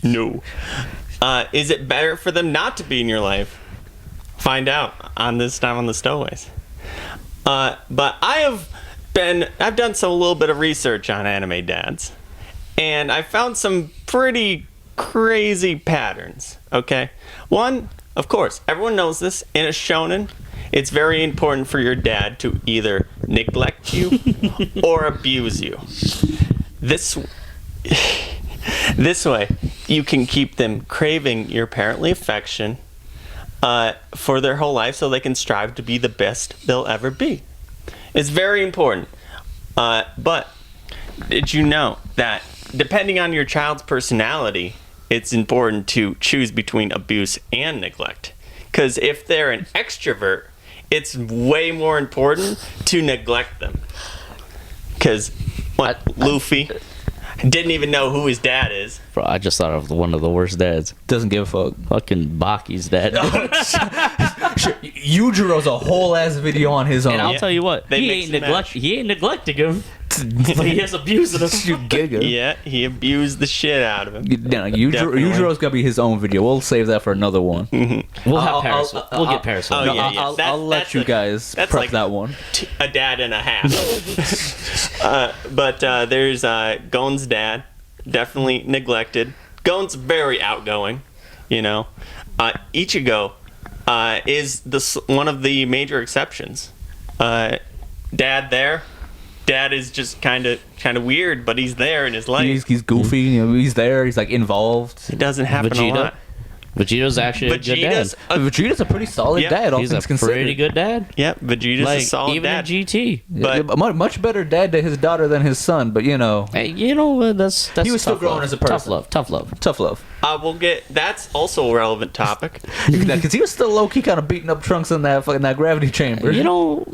No. Is it better for them not to be in your life? Find out on this time on the Stowaways. But I've done a little bit of research on anime dads, and I found some pretty crazy patterns. Okay, one, of course, everyone knows this. In a shonen, it's very important for your dad to either neglect you or abuse you. This way, you can keep them craving your parently affection for their whole life, so they can strive to be the best they'll ever be. It's very important. But did you know that depending on your child's personality, it's important to choose between abuse and neglect? Because if they're an extrovert, it's way more important to neglect them. Because Luffy didn't even know who his dad is. Bro, I just thought of one of the worst dads. Doesn't give a fuck. Fucking Baki's dad. Yujiro's a whole ass video on his own. And I'll tell you what, he ain't neglecting him, but he is abusing him. Giga. Yeah, he abused the shit out of him. Yujiro's gonna be his own video. We'll save that for another one. We'll have Paris. We'll get Paris. I'll let you guys prep like that one. A dad and a half. But there's Gon's dad, definitely neglected. Gon's very outgoing, you know. Ichigo is one of the major exceptions. Dad is just kind of weird, but he's there in his life. He's goofy. You know, he's there. He's like involved. It doesn't happen a lot. Vegeta's actually a good dad. Vegeta's a pretty solid dad. All He's things a considered. pretty good dad. Yep, Vegeta's a solid even dad. in GT. But much better dad to his daughter than his son. But you know, hey, you know that's he was still growing as a person. Tough love. we'll get. That's also a relevant topic. Because he was still low key kind of beating up Trunks in that gravity chamber. You know.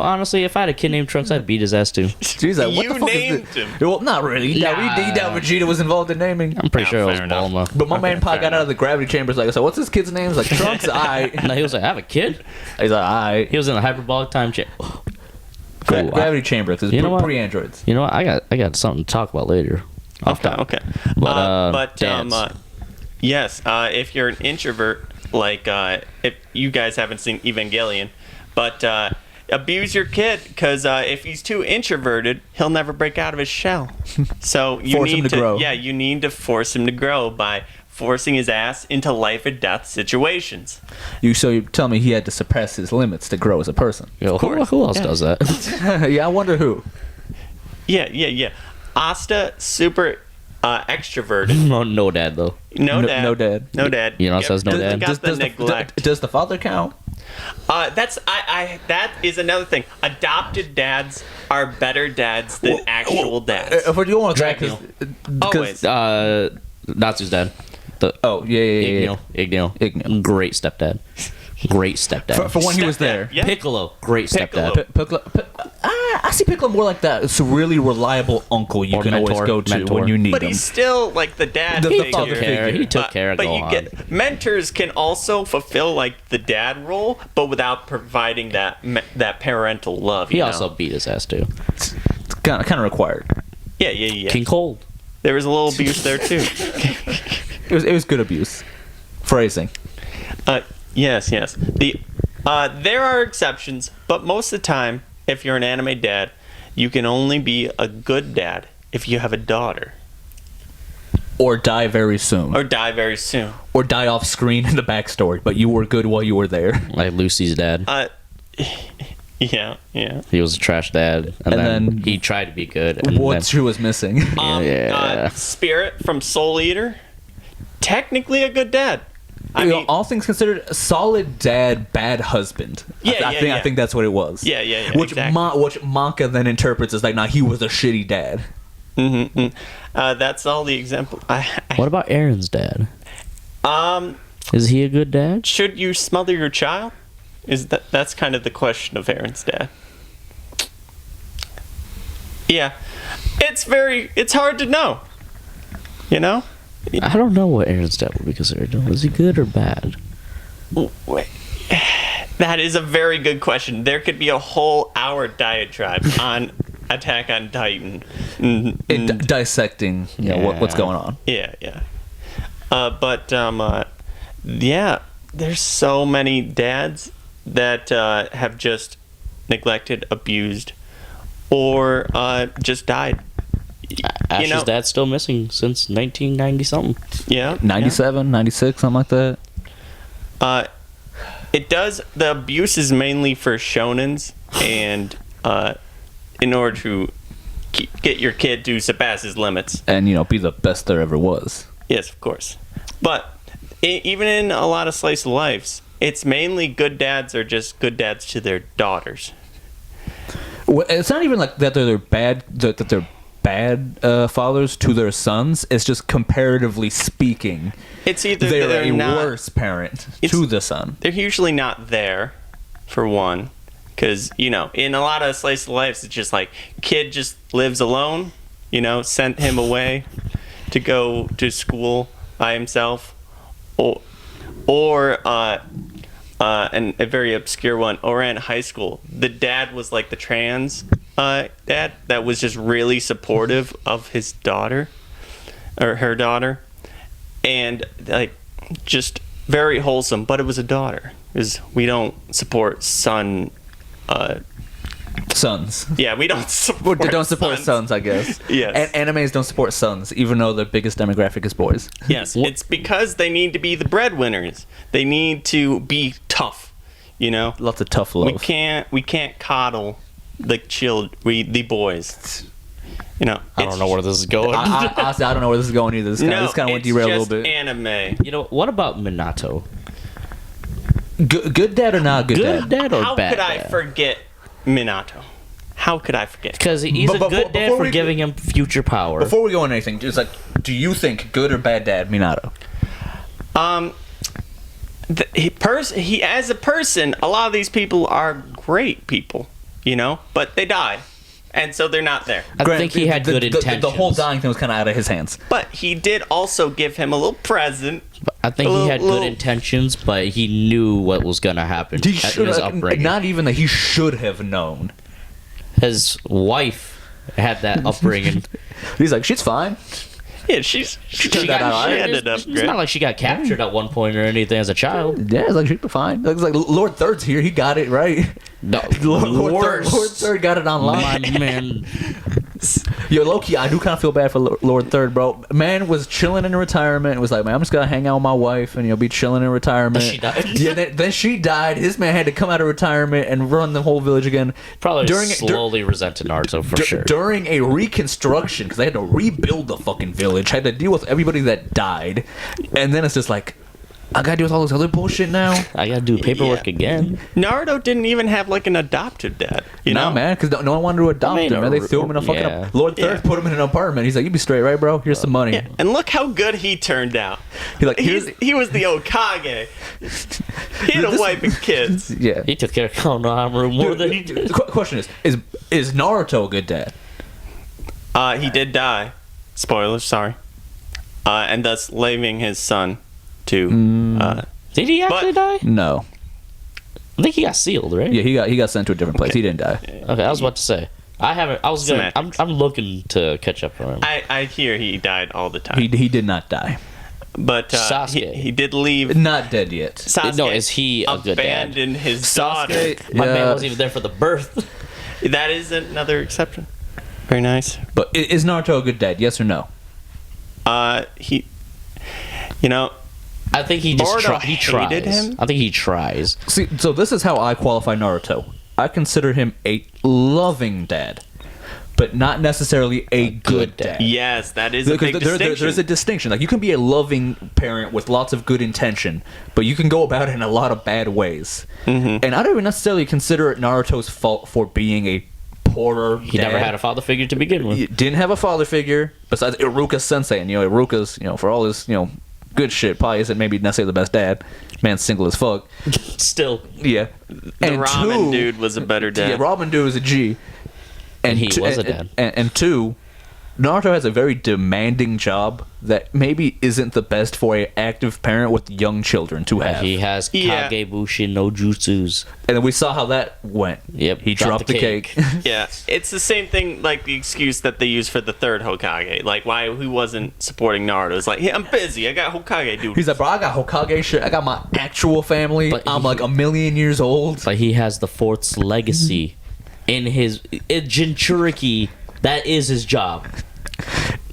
Honestly, if I had a kid named Trunks, I'd beat his ass too. He's like, what the fuck named is him. Well, not really. Nah. We doubt Vegeta was involved in naming. I'm pretty sure it was fair enough. Bulma. But my man Pa got out of the gravity chambers like, so what's his kid's name? He's like, Trunks, No, he was like, I have a kid. He's like, alright. He was in a hyperbolic time chamber. Gravity chamber, because it's pre-androids. You know what? I got something to talk about later. Okay. Yes, if you're an introvert, like if you guys haven't seen Evangelion, but abuse your kid, because if he's too introverted, he'll never break out of his shell. So you Force him to grow. Yeah, you need to force him to grow by forcing his ass into life and death situations. So you tell me he had to suppress his limits to grow as a person. Yo, who else does that? Yeah, I wonder who. Yeah. Asta, super extroverted. No dad though. No dad. You know what says no dad? Does the father count? That is another thing. Adopted dads are better dads than actual dads. If you want to track, Always. Natsu's dad. Igneo. Great stepdad. For when he was there. Yeah. Piccolo, great stepdad. Piccolo. I see Piccolo more like that. It's a really reliable uncle you can always go to when you need him. But he's still like the dad He figure. took care of Gohan. Mentors can also fulfill like the dad role, but without providing that parental love. He also beat his ass too. It's kind of required. Yeah. King Cold. There was a little abuse there too. It was good abuse. Phrasing. Yes. There are exceptions, but most of the time, if you're an anime dad, you can only be a good dad if you have a daughter. Or die very soon. Or die off screen in the backstory, but you were good while you were there. Like Lucy's dad. Yeah. He was a trash dad, and then he tried to be good. And what she was missing. Spirit from Soul Eater, technically a good dad. I mean, all things considered, solid dad, bad husband. I think that's what it was. Yeah. Which exactly. Which Maka then interprets as like, nah, he was a shitty dad. That's all the example. What about Aaron's dad? Is he a good dad? Should you smother your child? That's kind of the question of Aaron's dad. Yeah, it's hard to know. You know. I don't know what Aaron's dad would be considered. Is he good or bad? Wait. That is a very good question. There could be a whole hour diatribe on Attack on Titan. Dissecting, what's going on. Yeah. Yeah, there's so many dads that have just neglected, abused, or just died. Ash's dad's still missing since 1990 something. Yeah. 97, 96, something like that. The abuse is mainly for shonens, and in order to get your kid to surpass his limits. And, be the best there ever was. Yes, of course. But even in a lot of slice of lives, it's mainly good dads are just good dads to their daughters. Well, it's not even like that they're bad fathers to their sons. It's just comparatively speaking, it's either they're a worse parent to the son. They're usually not there, for one, because in a lot of slice of lives, it's just like kid just lives alone. Sent him away to go to school by himself, or and a very obscure one, or in high school, the dad was like the trans dad that was just really supportive of his daughter or her daughter, and like just very wholesome, but it was a daughter, because we don't support sons. Yeah, we don't support sons, I guess. Yes. And animes don't support sons, even though the biggest demographic is boys. Yes, it's because they need to be the breadwinners. They need to be tough, Lots of tough love. We can't coddle the boys. I don't know where this is going. Honestly, I don't know where this is going either. This kind of went derailed a little bit. Anime. What about Minato? Good dad or not good dad? Good dad or How bad could I dad? forget Minato? How could I forget? Because he's a good dad for giving him future power. Before we go into anything, just like, do you think good or bad dad Minato? He as a person, a lot of these people are great people, but they died, and so they're not there. I think he had good intentions. The whole dying thing was kind of out of his hands. But he did also give him a little present. I think he had good intentions, but he knew what was going to happen in his upbringing. Not even that he should have known. His wife had that upbringing. He's like, she's fine. Yeah, she ended up It's great. not like she got captured at one point or anything as a child. Yeah, it's like she'd be fine. It's like Lord Third's here. He got it right. No, Lord Third got it online. My man. Yo, low-key, I do kind of feel bad for Lord Third, bro. Man was chilling in retirement and was like, man, I'm just going to hang out with my wife and, be chilling in retirement. She died. Yeah, then she died. His man had to come out of retirement and run the whole village again. Probably slowly resented Naruto for sure. During a reconstruction, because they had to rebuild the fucking village, had to deal with everybody that died. And then it's just like, I gotta deal with all this other bullshit now. I gotta do paperwork again. Naruto didn't even have like an adoptive dad. Nah, man, because no one wanted to adopt him, man. They threw him in a fucking Lord Third put him in an apartment. He's like, you be straight, right, bro? Here's some money. Yeah. And look how good he turned out. He was the Okage. He had a wife and kids. Yeah. He took care of Konohamaru more than he did. The question is Naruto a good dad? He did die. Spoilers, sorry. And thus leaving his son to Did he actually die? No. I think he got sealed, right? Yeah, he got sent to a different place. He didn't die. Okay, I was about to say. I'm looking to catch up on him. I hear he died all the time. He did not die. But Sasuke. he did leave. Not dead yet. Sasuke No, is he a good dad? abandoned his daughter. My man wasn't even there for the birth. That is another exception. Very nice. But is Naruto a good dad? Yes or no? I think he just he tries. hated him? I think he tries. See, so this is how I qualify Naruto. I consider him a loving dad, but not necessarily a good dad. Yes, that is a big distinction. There's a distinction. Like, you can be a loving parent with lots of good intention, but you can go about it in a lot of bad ways. Mm-hmm. And I don't even necessarily consider it Naruto's fault for being a poorer He dad. never had a father figure to begin with. He didn't have a father figure besides Iruka Sensei, and Iruka's for all his good shit probably isn't maybe necessarily the best dad. Man's single as fuck. Still. Yeah. The ramen dude was a better dad. Yeah, Robin dude was a G. And he was a dad. And two, Naruto has a very demanding job that maybe isn't the best for an active parent with young children to have. He has Yeah. Kagebushin no jutsus. And then we saw how that went. Yep, He dropped the cake. Yeah, it's the same thing like the excuse that they use for the third Hokage. Like why he wasn't supporting Naruto. It's like, hey, I'm busy. I got Hokage dude. He's like, bro, I got Hokage shit. I got my actual family. But I'm he- like a million years old. But he has the Fourth's legacy in Jinchuriki. That is his job.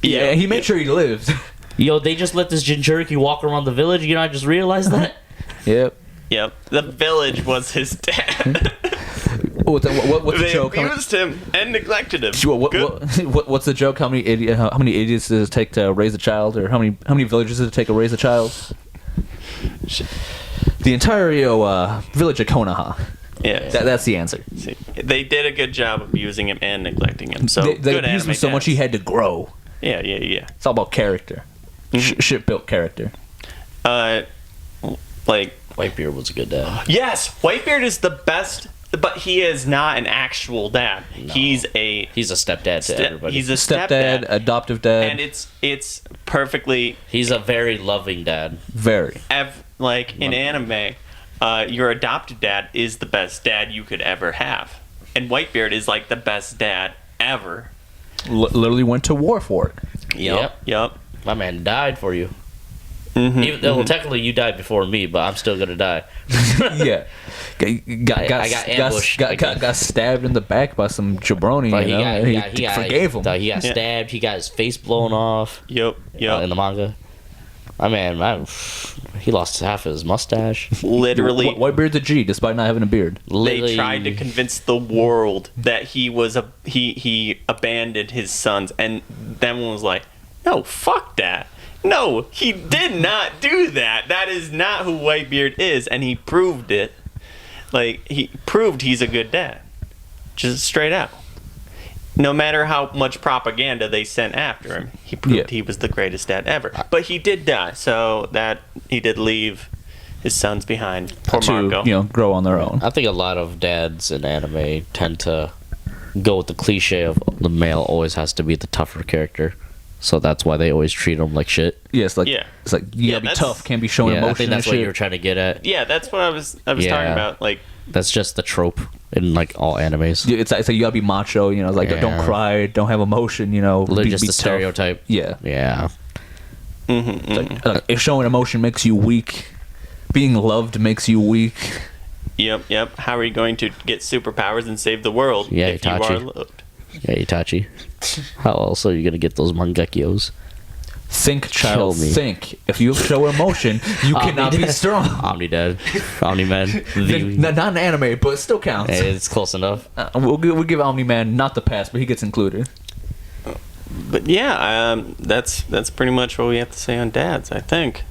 Yeah, he made sure he lived. Yo, they just let this Jinchuriki walk around the village. You know, I just realized that. Yep. Yep, the village was his dad. What's the They joke? abused him and neglected him. What's the joke? How many idiots does it take to raise a child, or how many villages does it take to raise a child? The entire village of Konoha. Yeah, That's the answer. see, they did a good job abusing him and neglecting him. So They good abused him anime so much he dads. had to grow. Yeah. It's all about character. Shit built character. Like Whitebeard was a good dad. yes, Whitebeard is the best, but he is not an actual dad. No. He's a stepdad to everybody. he's a Stepdad, adoptive dad. and it's perfectly He's a very loving dad. Very. like in anime. Your adopted dad is the best dad you could ever have, and Whitebeard is like the best dad ever. Literally went to war for it. Yep. My man died for you. Mm-hmm. Even though technically you died before me, but I'm still gonna die. Yeah. I got ambushed again. Got stabbed in the back by some jabroni. But He forgave him. He got stabbed. He got his face blown off. Yep. In the manga. My man, he lost half of his mustache. Literally, Whitebeard's a G, despite not having a beard. they tried to convince the world that he abandoned his sons, and then one was like, "No, fuck that. No, he did not do that. That is not who Whitebeard is," and he proved it. Like he proved he's a good dad, just straight out. No matter how much propaganda they sent after him, he proved he was the greatest dad ever. But he did die, so that he did leave his sons behind. Poor Marco. To grow on their own. I think a lot of dads in anime tend to go with the cliche of the male always has to be the tougher character. So that's why they always treat him like shit. Yeah, it's like you gotta be that's- tough, can't be showing emotion. I think that's and what shit. you were trying to get at. Yeah, that's what I was talking Yeah. about. Like, That's just the trope in like all animes. Yeah, it's like you gotta be macho. It's like don't Yeah. cry, don't have emotion. Literally be just the tough. stereotype. Yeah, Yeah. like, if showing emotion makes you weak, being loved makes you weak. yep. How are you going to get superpowers and save the world Yeah, if you Itachi. are loved? Yeah, Itachi. How else are you gonna get those Mangekyos? Think, child. Kill me. Think. If you show emotion, you cannot be strong. Omni-Dad. Omni-Man. Not an anime, but it still counts. It's close enough. We'll give Omni-Man not the pass, but he gets included. But yeah, that's pretty much what we have to say on dads, I think.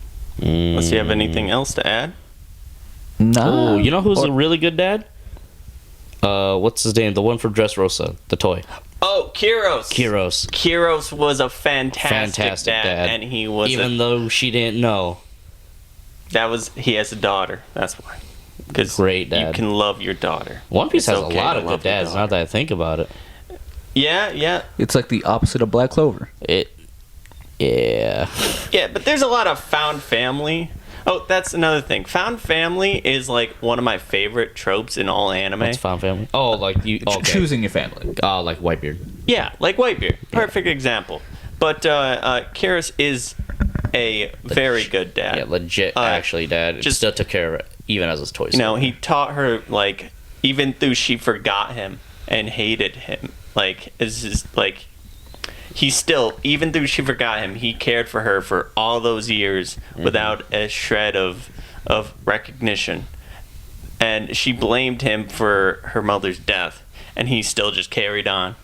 Unless you have anything else to add. Nah. Oh, you know who's a really good dad? What's his name? The one from Dressrosa, the toy. Oh, Kyros. Kyros. Was a fantastic dad, and he was Even though she didn't know. he has a daughter. That's why. Because Great dad. you can love your daughter. One Piece It's has okay a lot to of love good your dads. daughter. Now that I think about it, Yeah. It's like the opposite of Black Clover. Yeah. Yeah, but there's a lot of found family. Oh, that's another thing. Found family is like one of my favorite tropes in all anime. What's found family? Oh, like you Choosing your family. Oh, like Whitebeard. Yeah, like Whitebeard. Perfect example. But Karis is a very good dad. Yeah, legit. Actually, dad just- still took care of it, even as his toy. He taught her, like, even though she forgot him and hated him, like, it's just, like, he still, even though she forgot him, he cared for her for all those years without a shred of recognition. And she blamed him for her mother's death, and he still just carried on,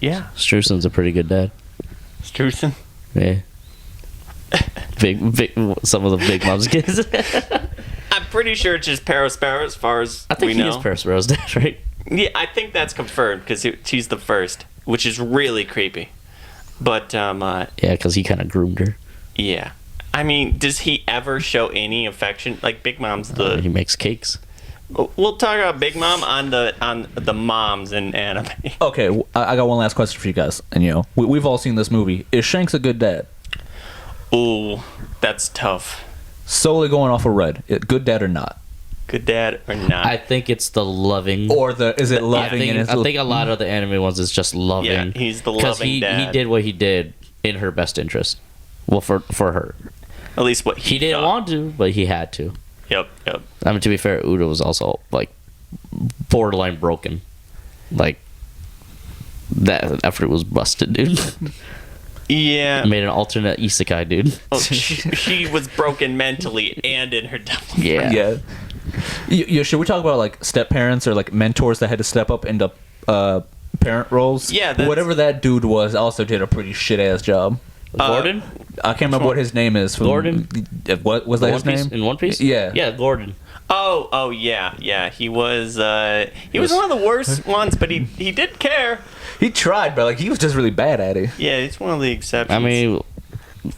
yeah. Strussen's a pretty good dad. Strusen? Yeah. big, some of the big mom's kids. I'm pretty sure it's just Parasparrow as far as I think we he know. is Parasparrow's dad, right? Yeah, I think that's confirmed because she's the first, which is really creepy. But Yeah, because he kind of groomed her. yeah, I mean, does he ever show any affection? Like Big Mom's He makes cakes. We'll talk about Big Mom on the moms in anime. Okay, I got one last question for you guys. And we've all seen this movie. Is Shanks a good dad? Ooh, that's tough. Solely going off of Red, good dad or not? Good dad or not? I think it's the loving. Or is it loving? I think a lot of the anime ones is just loving. Yeah, he's the loving dad. He did what he did in her best interest. Well, for her. At least what He didn't want to, but he had to. Yep. I mean, to be fair, Udo was also like borderline broken. Like that effort was busted, dude. Yeah. Made an alternate isekai, dude. Oh, she was broken mentally and in her double. Yeah. Should we talk about like step parents or like mentors that had to step up into parent roles? Yeah. Whatever that dude was, also did a pretty shit ass job. Gordon? I can't remember what his name is. Gordon? What was that his name? In One Piece? Yeah. Yeah, Gordon. Oh yeah. He was one of the worst ones, but he did care. He tried, but like he was just really bad at it. Yeah, he's one of the exceptions. I mean,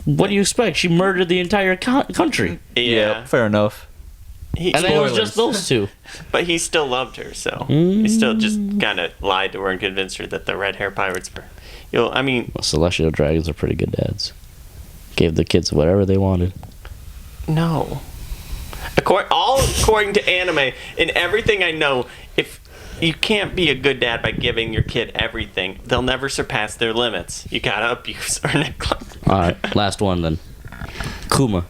what do you expect? She murdered the entire country. Yeah. Fair enough. He, And then it was just those two. but he still loved her, so he still just kind of lied to her and convinced her that the red hair pirates were. I mean, Well, celestial dragons are pretty good dads. Gave the kids whatever they wanted. no. According to anime and everything I know, if you can't be a good dad by giving your kid everything, they'll never surpass their limits. You gotta abuse or neglect. Alright, last one then. Kuma.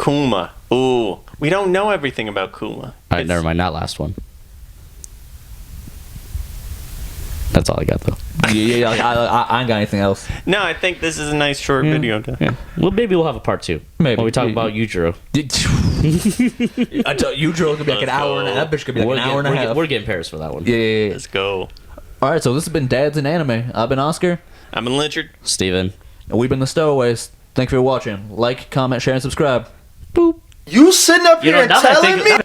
Kuma. Ooh, we don't know everything about Kuma. Alright, never mind. Not last one. That's all I got, though. Yeah, I ain't got anything else. No, I think this is a nice short video. Yeah. Well, maybe we'll have a part 2. Maybe. When we talk about Yujiro. I tell you, Drew, could be like an hour and a half. That bitch could be like an hour and a half. We're getting Paris for that one. Yeah. Let's go. All right, so this has been Dads in Anime. I've been Oscar. I'm in Lynchard. Steven. And we've been the Stowaways. Thank you for watching. Like, comment, share, and subscribe. Boop. You sitting up here now that I telling think- me?